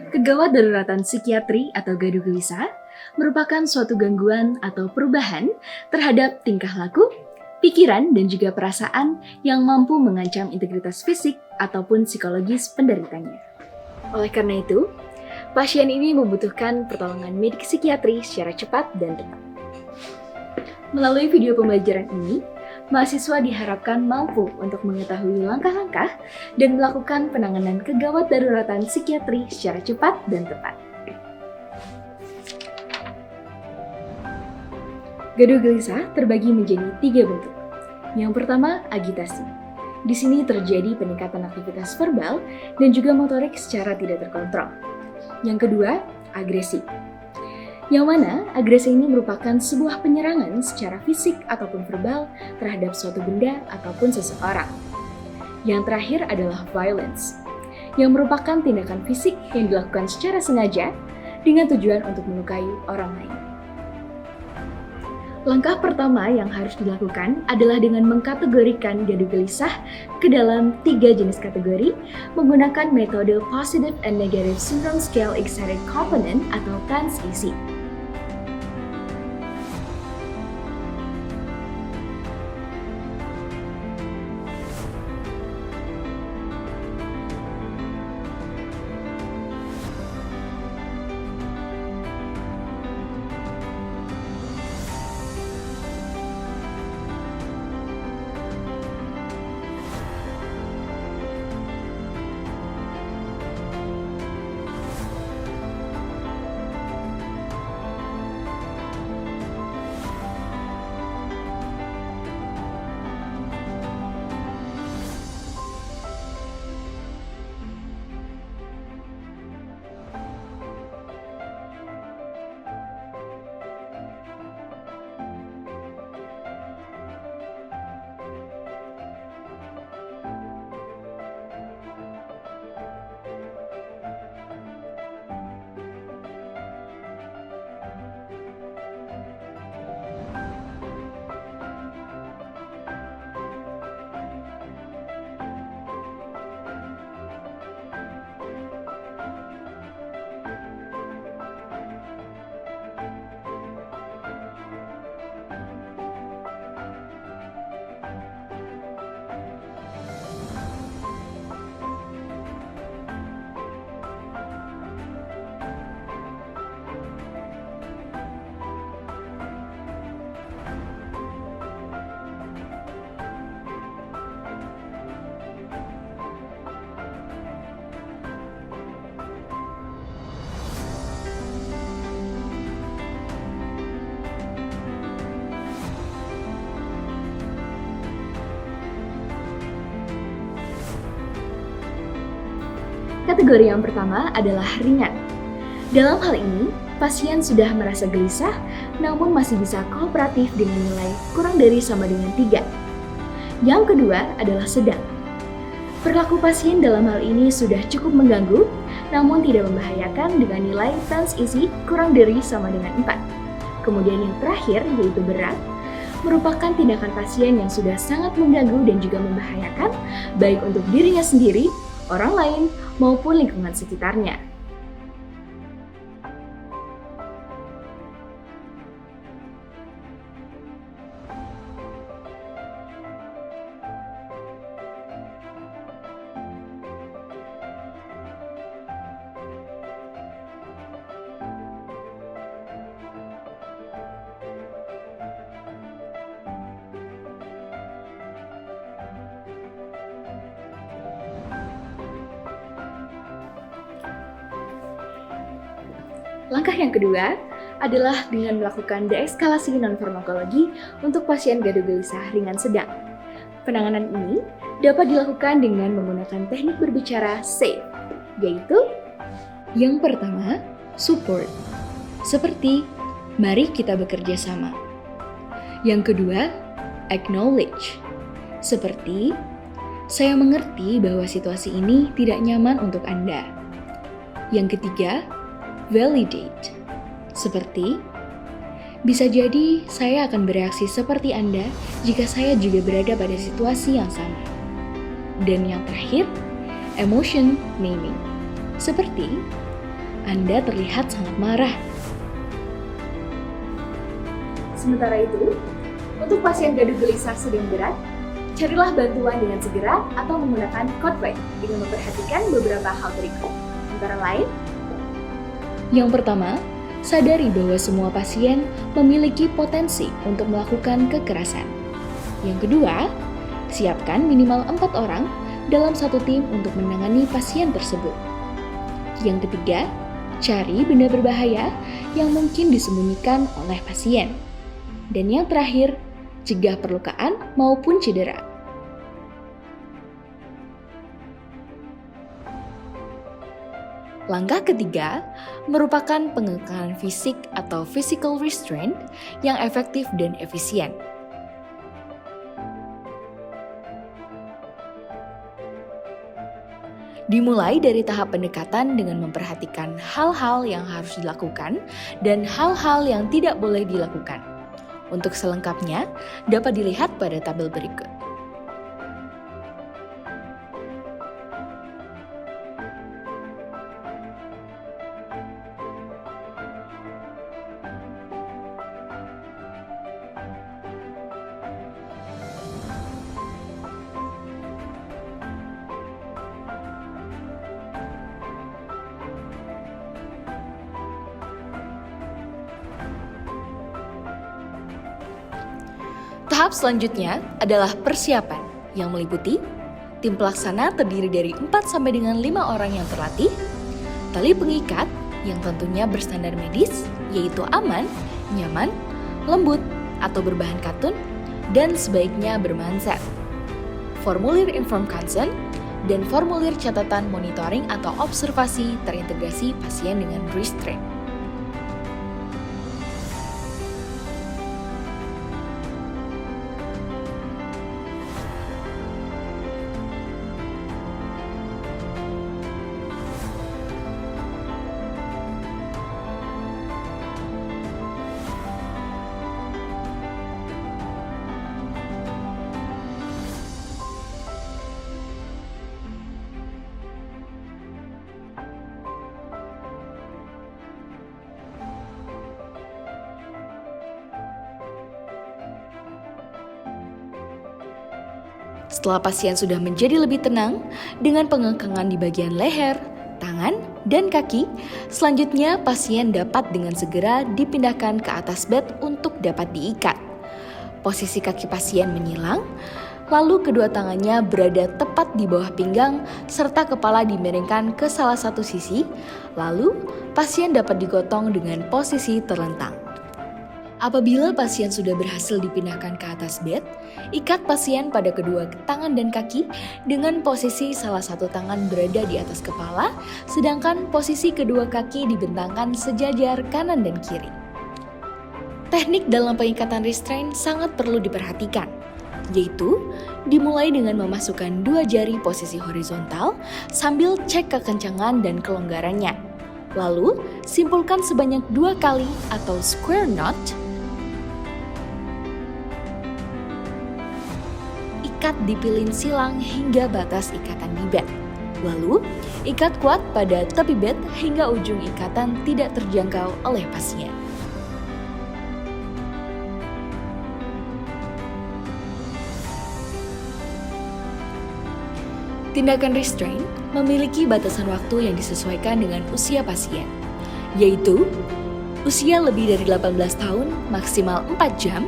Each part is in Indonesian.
Kegawat daruratan psikiatri atau gaduh gelisah merupakan suatu gangguan atau perubahan terhadap tingkah laku, pikiran, dan juga perasaan yang mampu mengancam integritas fisik ataupun psikologis penderitanya. Oleh karena itu, pasien ini membutuhkan pertolongan medik psikiatri secara cepat dan tepat. Melalui video pembelajaran ini, mahasiswa diharapkan mampu untuk mengetahui langkah-langkah dan melakukan penanganan kegawat daruratan psikiatri secara cepat dan tepat. Gaduh gelisah terbagi menjadi 3 bentuk. Yang pertama, agitasi. Di sini terjadi peningkatan aktivitas verbal dan juga motorik secara tidak terkontrol. Yang kedua, agresi. Yang mana agresi ini merupakan sebuah penyerangan secara fisik ataupun verbal terhadap suatu benda ataupun seseorang. Yang terakhir adalah violence, yang merupakan tindakan fisik yang dilakukan secara sengaja dengan tujuan untuk melukai orang lain. Langkah pertama yang harus dilakukan adalah dengan mengkategorikan gaduh gelisah ke dalam 3 jenis kategori menggunakan metode Positive and Negative Syndrome Scale Excited Component atau PANS-EC. Kategori yang pertama adalah ringan. Dalam hal ini, pasien sudah merasa gelisah namun masih bisa kooperatif dengan nilai kurang dari sama dengan 3. Yang kedua adalah sedang. Perilaku pasien dalam hal ini sudah cukup mengganggu namun tidak membahayakan dengan nilai PANS-EC kurang dari sama dengan 4. Kemudian yang terakhir yaitu berat, merupakan tindakan pasien yang sudah sangat mengganggu dan juga membahayakan baik untuk dirinya sendiri, orang lain, maupun lingkungan sekitarnya. Langkah yang kedua adalah dengan melakukan deeskalasi non-farmakologi untuk pasien gaduh gelisah ringan sedang. Penanganan ini dapat dilakukan dengan menggunakan teknik berbicara SAFE, yaitu yang pertama, support, seperti mari kita bekerja sama. Yang kedua, acknowledge, seperti saya mengerti bahwa situasi ini tidak nyaman untuk Anda. Yang ketiga, validate, seperti bisa jadi saya akan bereaksi seperti Anda jika saya juga berada pada situasi yang sama. Dan yang terakhir, emotion naming, seperti Anda terlihat sangat marah. Sementara itu, untuk pasien gaduh gelisah sedang berat, carilah bantuan dengan segera atau menggunakan code red dengan memperhatikan beberapa hal berikut. Antara lain, yang pertama, sadari bahwa semua pasien memiliki potensi untuk melakukan kekerasan. Yang kedua, siapkan minimal 4 orang dalam satu tim untuk menangani pasien tersebut. Yang ketiga, cari benda berbahaya yang mungkin disembunyikan oleh pasien. Dan yang terakhir, cegah perlukaan maupun cedera. Langkah ketiga merupakan pengekalan fisik atau physical restraint yang efektif dan efisien. Dimulai dari tahap pendekatan dengan memperhatikan hal-hal yang harus dilakukan dan hal-hal yang tidak boleh dilakukan. Untuk selengkapnya, dapat dilihat pada tabel berikut. Tahap selanjutnya adalah persiapan yang meliputi tim pelaksana terdiri dari 4 sampai dengan 5 orang yang terlatih, tali pengikat yang tentunya berstandar medis yaitu aman, nyaman, lembut atau berbahan katun dan sebaiknya bermanset. Formulir informed consent dan formulir catatan monitoring atau observasi terintegrasi pasien dengan restraint. Setelah pasien sudah menjadi lebih tenang dengan pengekangan di bagian leher, tangan, dan kaki, selanjutnya pasien dapat dengan segera dipindahkan ke atas bed untuk dapat diikat. Posisi kaki pasien menyilang, lalu kedua tangannya berada tepat di bawah pinggang serta kepala dimiringkan ke salah satu sisi, lalu pasien dapat digotong dengan posisi terlentang. Apabila pasien sudah berhasil dipindahkan ke atas bed, ikat pasien pada kedua tangan dan kaki dengan posisi salah satu tangan berada di atas kepala, sedangkan posisi kedua kaki dibentangkan sejajar kanan dan kiri. Teknik dalam pengikatan restraint sangat perlu diperhatikan, yaitu dimulai dengan memasukkan 2 jari posisi horizontal sambil cek kekencangan dan kelonggarannya. Lalu, simpulkan sebanyak 2 kali atau square knot. Ikat di pilin silang hingga batas ikatan di bed. Lalu, ikat kuat pada tepi bed hingga ujung ikatan tidak terjangkau oleh pasien. Tindakan restraint memiliki batasan waktu yang disesuaikan dengan usia pasien, yaitu usia lebih dari 18 tahun maksimal 4 jam,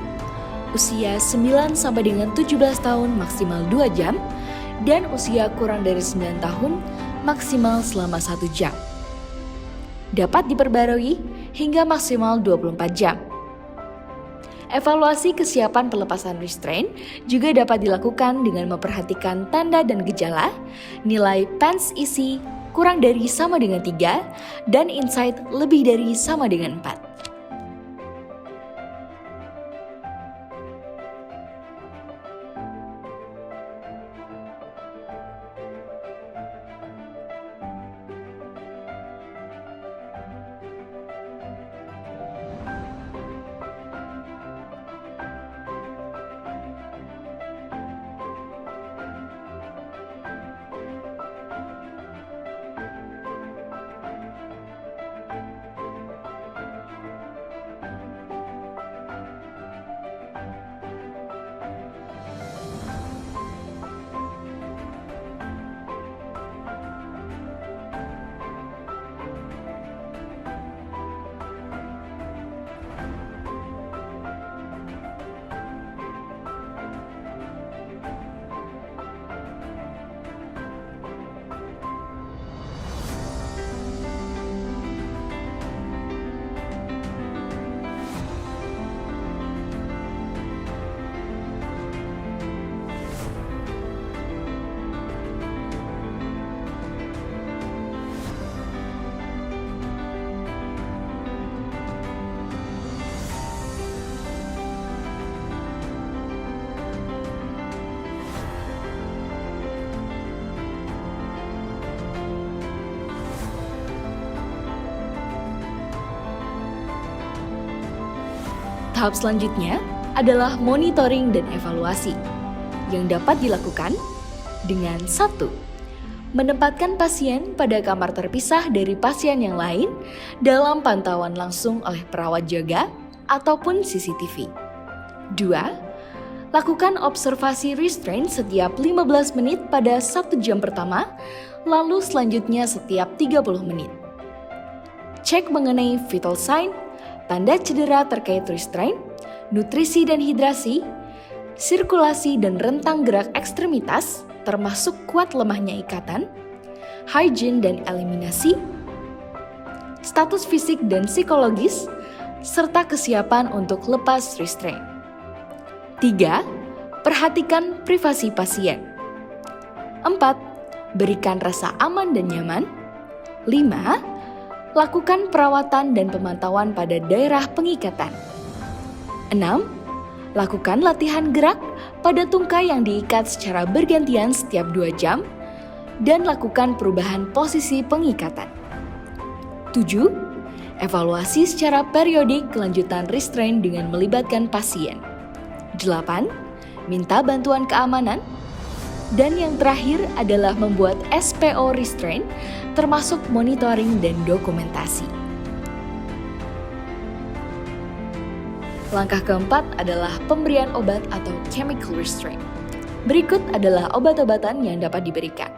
usia 9 sampai dengan 17 tahun maksimal 2 jam, dan usia kurang dari 9 tahun maksimal selama 1 jam. Dapat diperbarui hingga maksimal 24 jam. Evaluasi kesiapan pelepasan restraint juga dapat dilakukan dengan memperhatikan tanda dan gejala, nilai pants isi kurang dari sama dengan 3, dan insight lebih dari sama dengan 4. Tahap selanjutnya adalah monitoring dan evaluasi yang dapat dilakukan dengan 1. Menempatkan pasien pada kamar terpisah dari pasien yang lain dalam pantauan langsung oleh perawat jaga ataupun CCTV. 2. Lakukan observasi restraint setiap 15 menit pada 1 jam pertama, lalu selanjutnya setiap 30 menit. Cek mengenai vital sign, tanda cedera terkait restraint, nutrisi dan hidrasi, sirkulasi dan rentang gerak ekstremitas, termasuk kuat lemahnya ikatan, hygiene dan eliminasi, status fisik dan psikologis, serta kesiapan untuk lepas restraint. 3. Perhatikan privasi pasien. 4. Berikan rasa aman dan nyaman. 5. Lakukan perawatan dan pemantauan pada daerah pengikatan. 6. Lakukan latihan gerak pada tungkai yang diikat secara bergantian setiap 2 jam dan lakukan perubahan posisi pengikatan. 7. Evaluasi secara periodik kelanjutan restraint dengan melibatkan pasien. 8. Minta bantuan keamanan. Dan yang terakhir adalah membuat SPO restraint termasuk monitoring dan dokumentasi. Langkah keempat adalah pemberian obat atau chemical restraint. Berikut adalah obat-obatan yang dapat diberikan.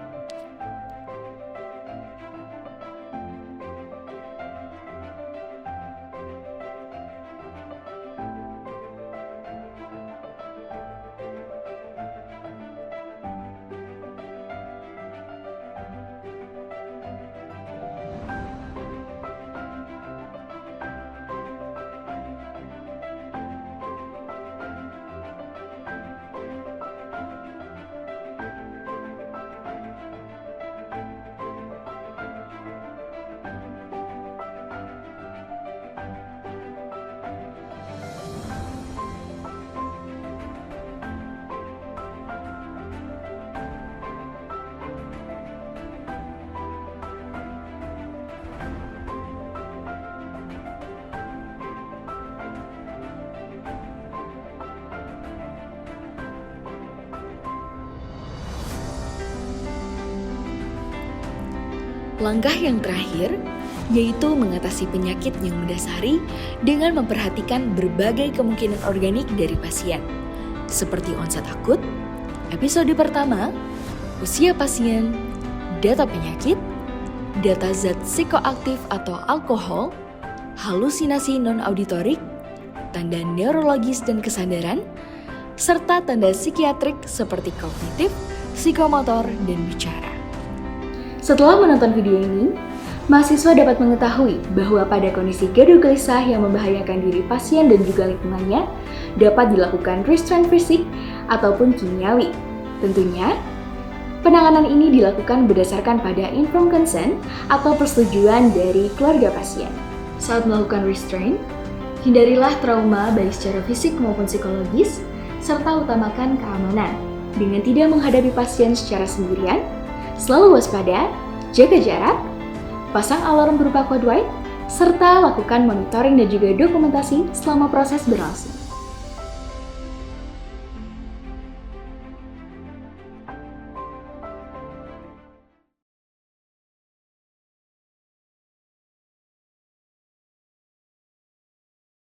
Langkah yang terakhir yaitu mengatasi penyakit yang mendasari dengan memperhatikan berbagai kemungkinan organik dari pasien, seperti onset akut, episode pertama, usia pasien, data penyakit, data zat psikoaktif atau alkohol, halusinasi non-auditorik, tanda neurologis dan kesadaran, serta tanda psikiatrik seperti kognitif, psikomotor, dan bicara. Setelah menonton video ini, mahasiswa dapat mengetahui bahwa pada kondisi gaduh gelisah yang membahayakan diri pasien dan juga lingkungannya, dapat dilakukan restraint fisik ataupun kimiawi. Tentunya, penanganan ini dilakukan berdasarkan pada informed consent atau persetujuan dari keluarga pasien. Saat melakukan restraint, hindarilah trauma baik secara fisik maupun psikologis, serta utamakan keamanan dengan tidak menghadapi pasien secara sendirian. Selalu waspada, jaga jarak, pasang alarm berupa code white, serta lakukan monitoring dan juga dokumentasi selama proses berlangsung.